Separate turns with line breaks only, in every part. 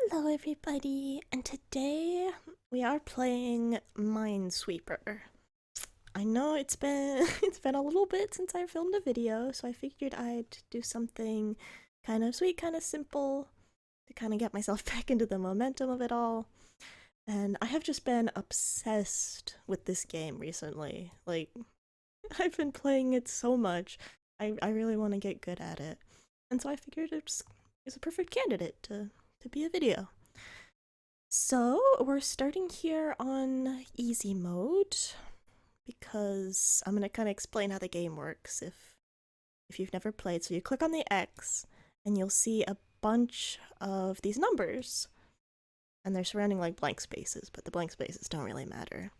Hello everybody, and today we are playing Minesweeper. I know it's been it's been a little bit since I filmed a video, so I figured I'd do something kind of sweet, kind of simple to kind of get myself back into the momentum of it all. And I have just been obsessed with this game recently. Like, I've been playing it so much. I really want to get good at it. And so I figured it's a perfect candidate to be a video. So we're starting here on easy mode because I'm gonna kind of explain how the game works if you've never played. So you click on the X and you'll see a bunch of these numbers, and they're surrounding like blank spaces, but the blank spaces don't really matter.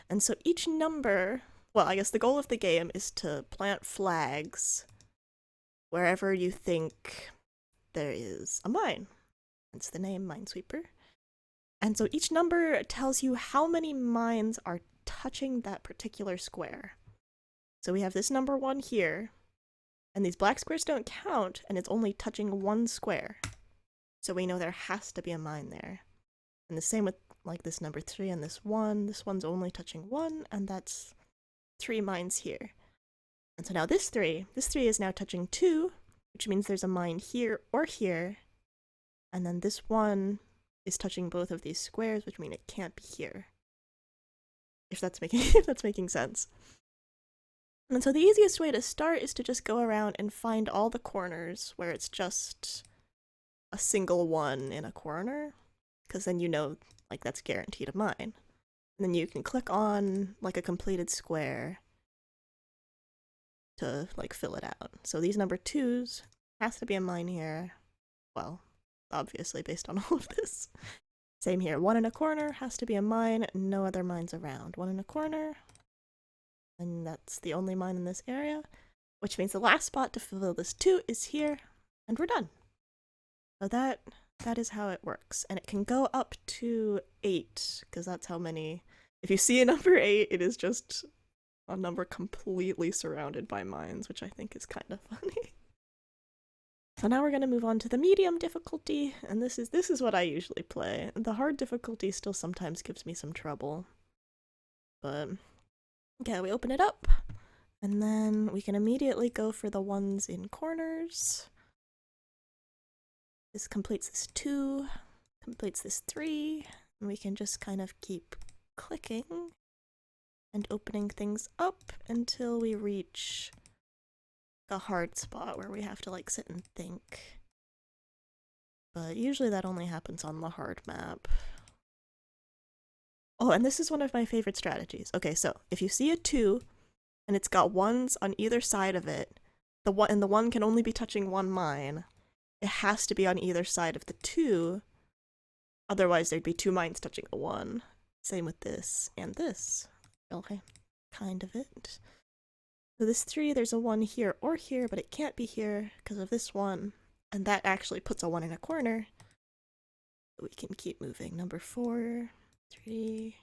And so each number, well, I guess the goal of the game is to plant flags wherever you think there is a mine. Hence the name Minesweeper. And so each number tells you how many mines are touching that particular square. So we have this number 1 here, and these black squares don't count, and it's only touching one square. So we know there has to be a mine there. And the same with like this number 3 and this 1. This one's only touching 1, and that's 3 mines here. And so now this 3 is now touching 2, which means there's a mine here or here. And then this 1 is touching both of these squares, which mean it can't be here. If that's making sense. And so the easiest way to start is to just go around and find all the corners where it's just a single one in a corner, because then you know like that's guaranteed a mine. And then you can click on like a completed square to like fill it out. So these number 2s has to be a mine here. Well, obviously based on all of this. Same here, 1 in a corner has to be a mine, no other mines around. 1 in a corner, and that's the only mine in this area, which means the last spot to fill this 2 is here, and we're done. So that is how it works, and it can go up to 8, because that's how many. If you see a number 8, it is just a number completely surrounded by mines, which I think is kind of funny. So now we're going to move on to the medium difficulty, and this is what I usually play. The hard difficulty still sometimes gives me some trouble. But okay, we open it up, and then we can immediately go for the ones in corners. This completes this 2, completes this 3, and we can just kind of keep clicking and opening things up until we reach a hard spot where we have to like sit and think. But usually that only happens on the hard map. Oh, and this is one of my favorite strategies. Okay, so if you see a 2 and it's got 1s on either side of it, the 1 can only be touching one mine. It has to be on either side of the 2. Otherwise there'd be 2 mines touching a 1. Same with this and this. Okay, kind of it. So this 3, there's a 1 here or here, but it can't be here because of this 1. And that actually puts a 1 in a corner. We can keep moving. Number 4, 3.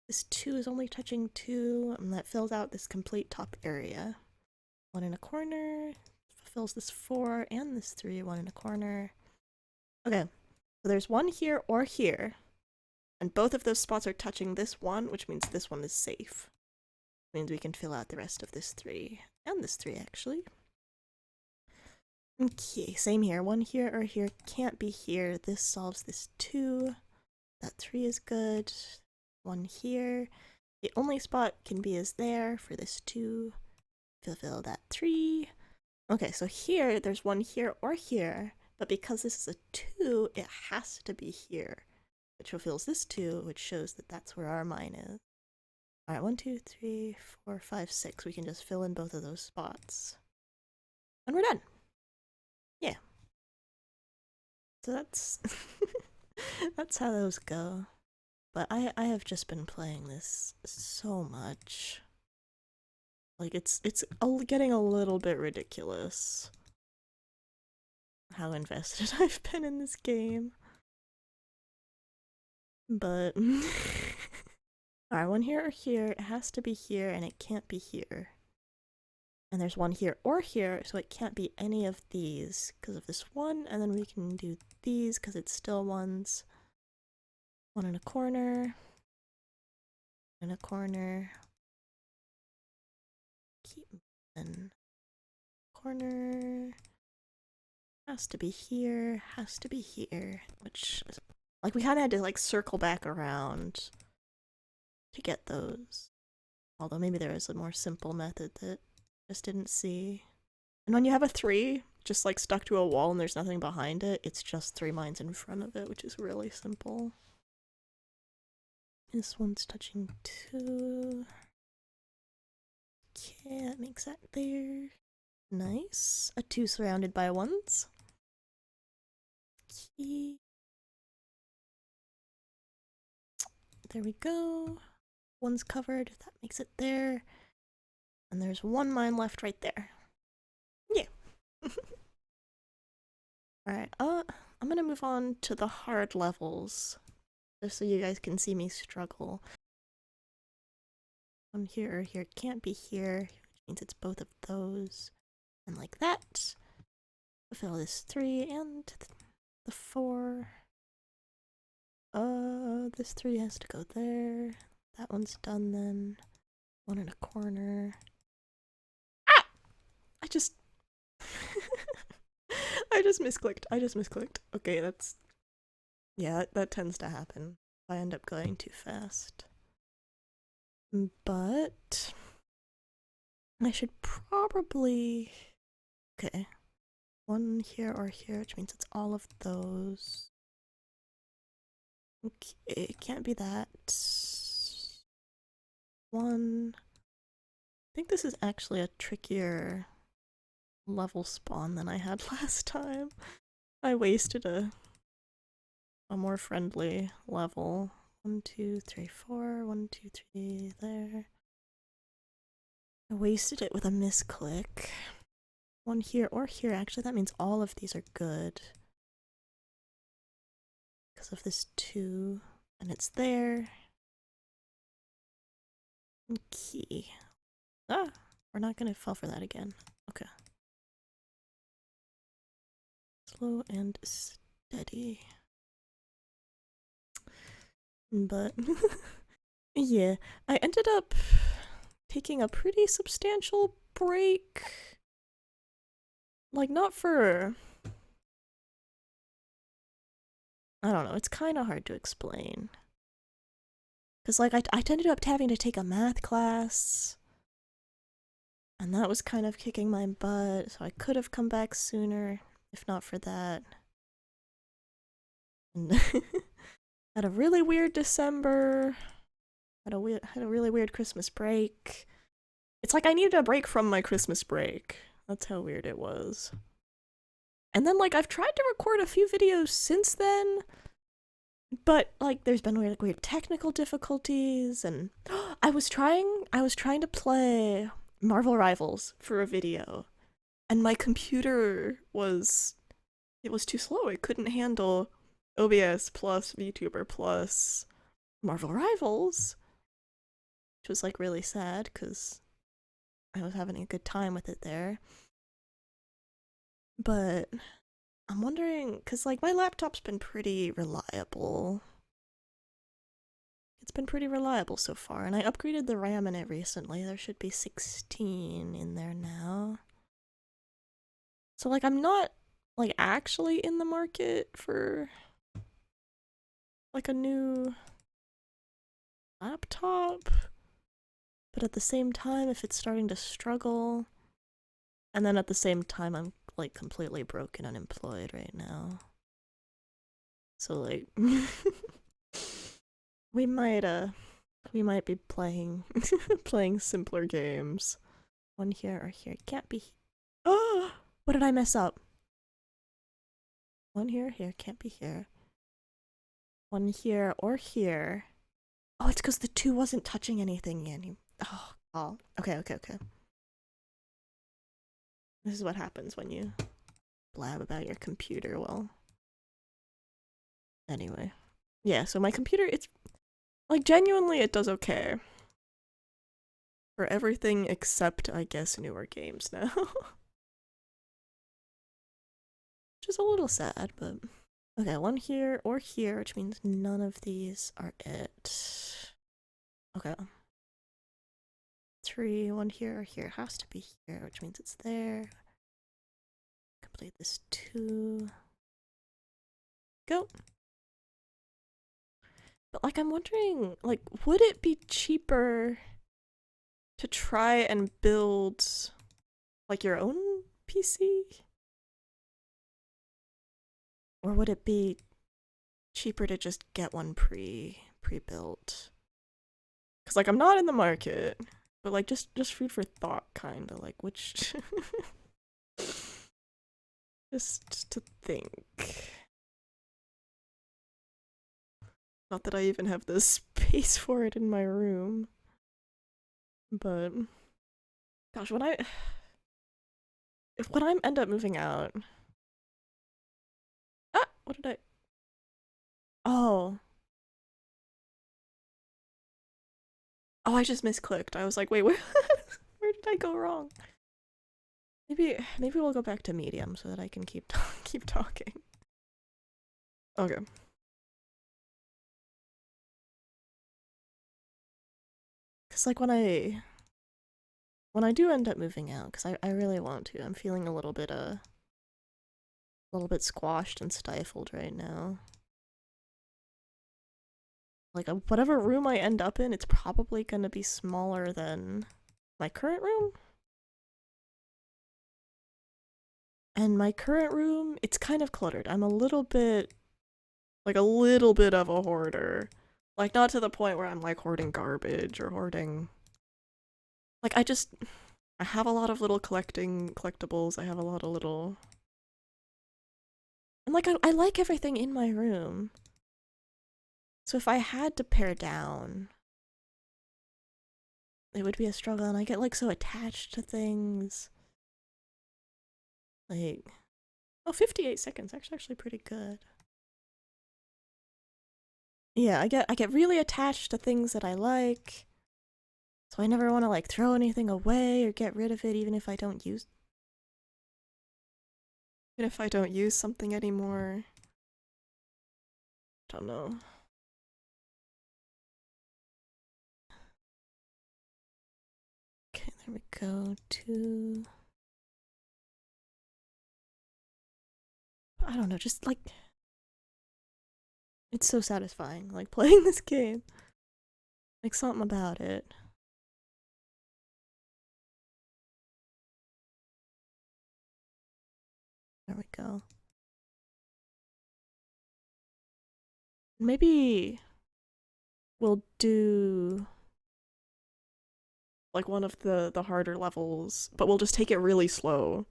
This 2 is only touching 2, and that fills out this complete top area. 1 in a corner, fulfills this 4 and this 3, 1 in a corner. Okay, so there's 1 here or here, and both of those spots are touching this 1, which means this one is safe. Means we can fill out the rest of this 3, and this 3 actually. Okay, same here. 1 here or here can't be here. This solves this 2. That 3 is good. 1 here. The only spot can be is there for this 2. Fulfill that 3. Okay, so here, there's 1 here or here, but because this is a 2, it has to be here, which fulfills this 2, which shows that that's where our mine is. Alright, 1, 2, 3, 4, 5, 6. We can just fill in both of those spots. And we're done. Yeah. So that's that's how those go. But I have just been playing this so much. Like it's getting a little bit ridiculous how invested I've been in this game. But alright, 1 here or here, it has to be here and it can't be here. And there's one here or here, so it can't be any of these because of this one. And then we can do these because it's still ones. One in a corner. In a corner. Keep moving. Corner. Has to be here. Has to be here. Which is, like, we kind of had to like circle back around to get those. Although maybe there is a more simple method that I just didn't see. And when you have a 3 just like stuck to a wall and there's nothing behind it, it's just 3 mines in front of it, which is really simple. This one's touching 2. Okay, that makes that there. Nice. A 2 surrounded by 1s. Okay. There we go. 1's covered. That makes it there. And there's 1 mine left right there. Yeah. Alright, I'm gonna move on to the hard levels, just so you guys can see me struggle. One here or here can't be here, which means it's both of those. And like that. Fulfill this 3 and the 4. This 3 has to go there. That one's done then. 1 in a corner. Ah! I just misclicked. I just misclicked. Okay, that's... yeah, that tends to happen. I end up going too fast. But... I should probably... okay. 1 here or here, which means it's all of those. Okay, it can't be that. 1... I think this is actually a trickier level spawn than I had last time. I wasted a more friendly level. 1, 2, 3, 4. 1, 2, 3 there. I wasted it with a misclick. 1 here or here. Actually, that means all of these are good. Because of this 2. And it's there. Okay. Ah! We're not gonna fall for that again. Okay. Slow and steady. But yeah, I ended up taking a pretty substantial break. Like, not for... I don't know, it's kind of hard to explain. Because, like, I ended up having to take a math class. And that was kind of kicking my butt, so I could have come back sooner, if not for that. And had a really weird December. Had a really weird Christmas break. It's like I needed a break from my Christmas break. That's how weird it was. And then, like, I've tried to record a few videos since then, but, like, there's been weird technical difficulties, and I was trying to play Marvel Rivals for a video, and my computer was too slow. It couldn't handle OBS plus VTuber plus Marvel Rivals, which was, like, really sad, because I was having a good time with it there. But I'm wondering, because, like, my laptop's been pretty reliable. It's been pretty reliable so far, and I upgraded the RAM in it recently. There should be 16 in there now. So, like, I'm not, like, actually in the market for, like, a new laptop. But at the same time, if it's starting to struggle, and then at the same time, I'm, like, completely broke and unemployed right now. So, like, we might be playing playing simpler games. 1 here or here. Can't be. Oh, what did I mess up? 1 here or here. Can't be here. 1 here or here. Oh, it's because the 2 wasn't touching anything in. Oh. Okay. This is what happens when you blab about your computer. Well, anyway. Yeah, so my computer, it's, like, genuinely it does okay for everything except, I guess, newer games now. Which is a little sad, but... Okay, one here or here, which means none of these are it. Okay. 3, 1 here or here. It has to be here, which means it's there. Complete this 2. Go. But, like, I'm wondering, like, would it be cheaper to try and build, like, your own PC? Or would it be cheaper to just get one pre-built? Because, like, I'm not in the market, but, like, just food for thought, kind of, like, which... just to think. Not that I even have the space for it in my room. But... Gosh, when I end up moving out... Ah! What did I... Oh. Oh, I just misclicked. I was like, wait, where did I go wrong? Maybe we'll go back to medium so that I can keep talking. Okay. Cause like when I do end up moving out, cause I really want to. I'm feeling a little bit squashed and stifled right now. Like whatever room I end up in, it's probably gonna be smaller than my current room. And my current room, it's kind of cluttered. I'm a little bit of a hoarder. Like, not to the point where I'm, like, hoarding garbage or hoarding... Like, I have a lot of little collectibles. I have a lot of little... And, like, I like everything in my room. So if I had to pare down, it would be a struggle, and I get, like, so attached to things. Like... Oh, 58 seconds. Actually pretty good. Yeah, I get really attached to things that I like. So I never want to like throw anything away or get rid of it even if I don't use something anymore. Don't know. Okay, there we go. 2. I don't know, just like it's so satisfying, like playing this game. Like something about it. There we go. Maybe we'll do like one of the harder levels, but we'll just take it really slow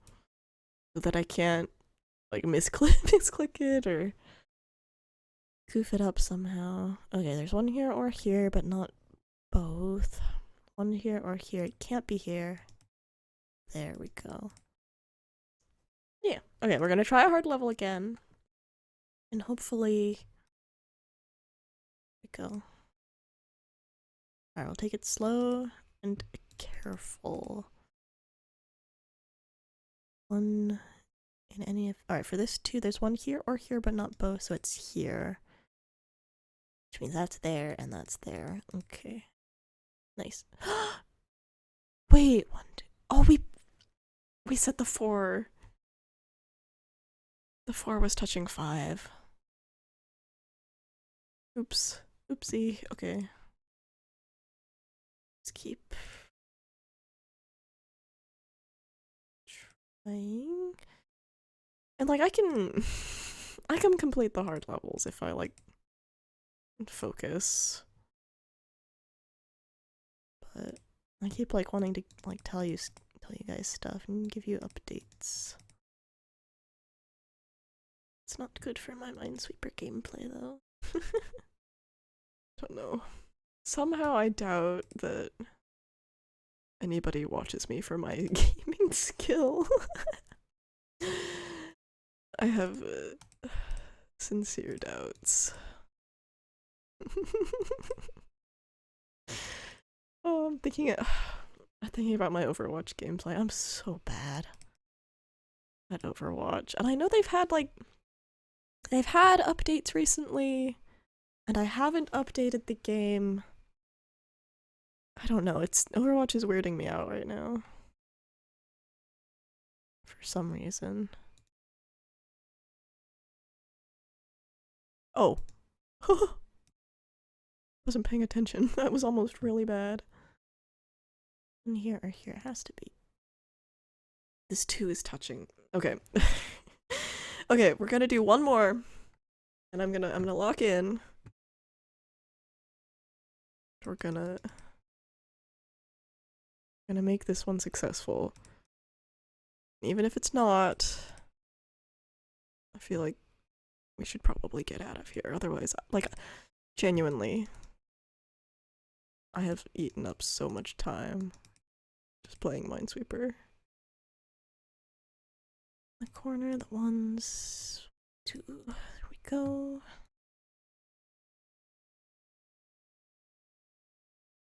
so that I can't like misclick it or goof it up somehow. Okay, there's one here or here, but not both. One here or here. It can't be here. There we go. Yeah. Okay, we're gonna try a hard level again. And hopefully... There we go. Alright, we'll take it slow and careful. One in any of... Alright, for this 2, there's one here or here, but not both, so it's here. Which means that's there and that's there. Okay. Nice. Wait, 1, 2... Oh, we set the 4. The 4 was touching 5. Oops. Oopsie. Okay. Let's keep trying. And like I can complete the hard levels if I like focus. But I keep like wanting to like tell you guys stuff and give you updates. It's not good for my Minesweeper gameplay though. Don't know. Somehow I doubt that anybody watches me for my gaming skill. I have sincere doubts. Oh, I'm thinking I'm thinking about my Overwatch gameplay. I'm so bad at Overwatch. And I know they've had updates recently, and I haven't updated the game. I don't know, Overwatch is weirding me out right now. For some reason. Oh. Wasn't paying attention. That was almost really bad. In here or here, it has to be. This 2 is touching. Okay. Okay, we're gonna do one more. And I'm gonna lock in. We're gonna make this one successful. Even if it's not, I feel like we should probably get out of here. Otherwise, like, genuinely, I have eaten up so much time just playing Minesweeper. The corner, the 1s, 2, there we go.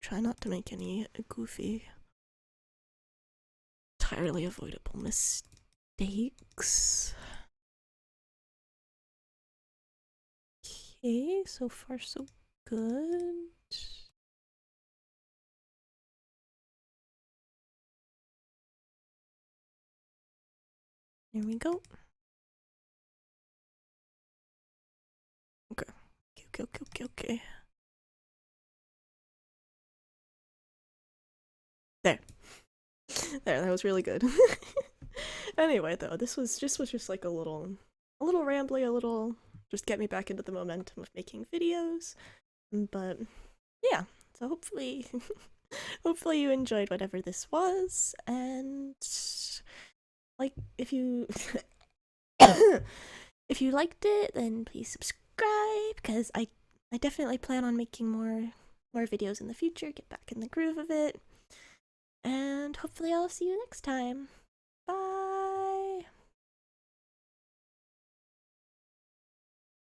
Try not to make any goofy, entirely avoidable mistakes. Okay, so far so good. There we go. Okay. Okay. There. There, that was really good. Anyway, though, this was just like a little rambly, a little just get me back into the momentum of making videos. But yeah, so hopefully hopefully you enjoyed whatever this was, and like if you if you liked it, then please subscribe, because I definitely plan on making more videos in the future, get back in the groove of it. And hopefully I'll see you next time.